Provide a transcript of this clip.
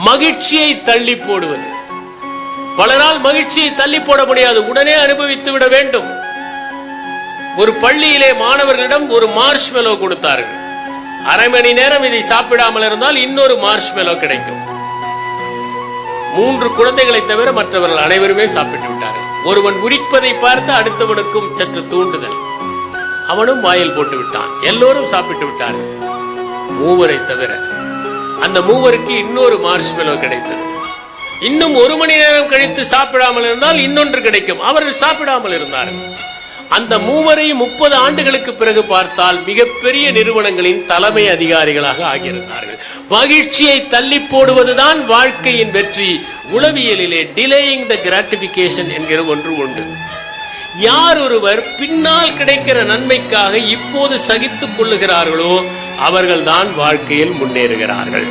மகிழ்ச்சியை தள்ளி போடுவது. பலரால் மகிழ்ச்சியை தள்ளி போட முடியாது, உடனே அனுபவித்து விட வேண்டும். ஒரு பள்ளியிலே மாணவர்களிடம் ஒரு மார்ஷ்மெலோ கொடுத்தார்கள். அரை மணி நேரம் இதை சாப்பிடாமல் இருந்தால் இன்னொரு மார்ஷ்மெலோ கிடைக்கும். 3 குழந்தைகளை தவிர மற்றவர்கள் அனைவருமே சாப்பிட்டு விட்டார்கள். ஒருவன் உரிப்பதை பார்த்து அடுத்தவனுக்கும் சற்று தூண்டுதல், அவனும் வாயில் போட்டு விட்டான். எல்லோரும் சாப்பிட்டு விட்டார்கள், 3 தவிர. அந்த 3க்கு இன்னொரு மார்ஷ்மெலோ கிடைத்தது. இன்னும் 1 மணி நேரம் கழித்து சாப்பிடாமல் இருந்தால் இன்னொன்று கிடைக்கும். அவர்கள் சாப்பிடாமல் இருந்தார்கள். அந்த 3 30 ஆண்டுகளுக்கு பிறகு பார்த்தால் மிகப்பெரிய நிறுவனங்களின் தலைமை அதிகாரிகளாக ஆகியிருந்தார்கள். மகிழ்ச்சியை தள்ளி போடுவதுதான் வாழ்க்கையின் வெற்றி. உளவியலிலே டிலேயிங் த கிராட்டிபிகேஷன் என்கிற ஒன்று உண்டு. யார் ஒருவர் பின்னால் கிடைக்கிற நன்மைக்காக இப்போது சகித்துக் கொள்ளுகிறார்களோ அவர்கள்தான் வாழ்க்கையில் முன்னேறுகிறார்கள்.